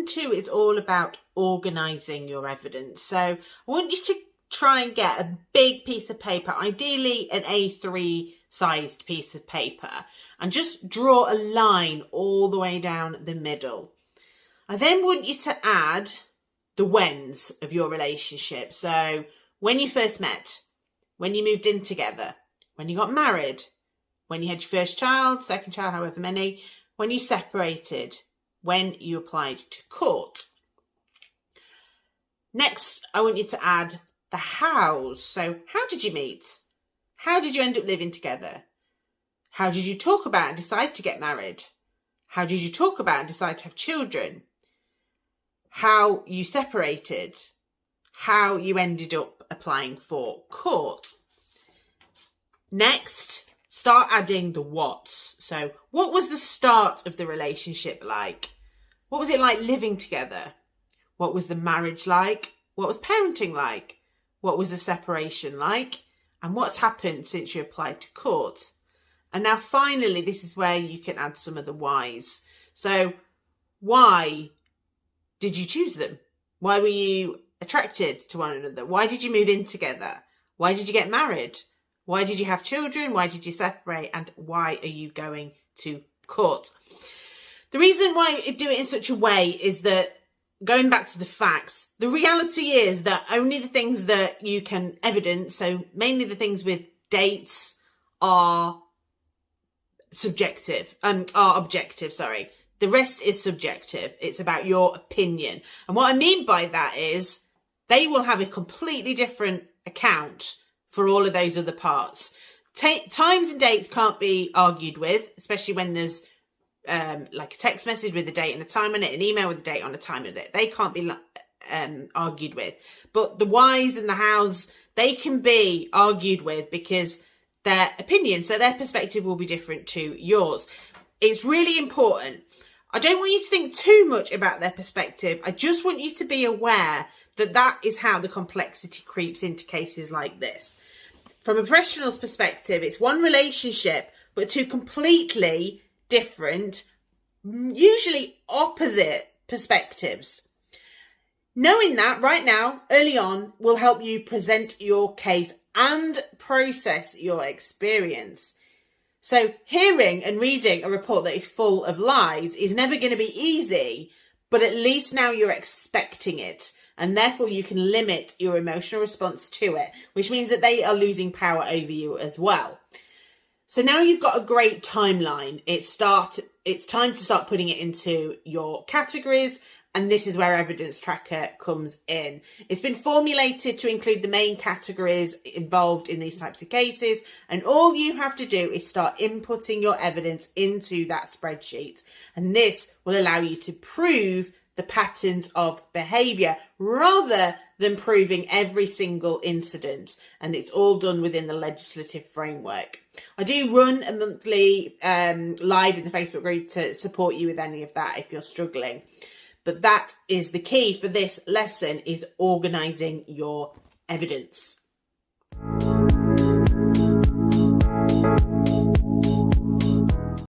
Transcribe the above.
lesson 2 is all about organising your evidence. So I want you to try and get a big piece of paper, ideally an A3 sized piece of paper, and just draw a line all the way down the middle. I then want you to add the whens of your relationship. So when you first met, when you moved in together, when you got married, when you had your first child, second child, however many, when you separated, when you applied to court. Next, I want you to add the hows. So how did you meet? How did you end up living together? How did you talk about and decide to get married? How did you talk about and decide to have children? How you separated? How you ended up applying for court? Next, start adding the whats. So what was the start of the relationship like? What was it like living together? What was the marriage like? What was parenting like? What was the separation like? And what's happened since you applied to court? And now finally, this is where you can add some of the whys. So why did you choose them? Why were you attracted to one another? Why did you move in together? Why did you get married? Why did you have children? Why did you separate? And why are you going to court? The reason why I do it in such a way is that, going back to the facts, the reality is that only the things that you can evidence, so mainly the things with dates, are objective. The rest is subjective. It's about your opinion. And what I mean by that is they will have a completely different account for all of those other parts. Times and dates can't be argued with, especially when there's like a text message with a date and a time on it, an email with a date on a time on it. They can't be argued with. But the whys and the hows, they can be argued with because their opinion, so their perspective will be different to yours. It's really important. I don't want you to think too much about their perspective. I just want you to be aware that that is how the complexity creeps into cases like this. From a professional's perspective, it's one relationship, but two completely different, usually opposite perspectives. Knowing that right now, early on, will help you present your case and process your experience. So hearing and reading a report that is full of lies is never going to be easy, but at least now you're expecting it, and therefore you can limit your emotional response to it, which means that they are losing power over you as well. So now you've got a great timeline. It's time to start putting it into your categories, and this is where Evidence Tracker comes in. It's been formulated to include the main categories involved in these types of cases, and all you have to do is start inputting your evidence into that spreadsheet. And this will allow you to prove the patterns of behaviour rather than proving every single incident. And it's all done within the legislative framework. I do run a monthly live in the Facebook group to support you with any of that if you're struggling. But that is the key for this lesson, is organising your evidence.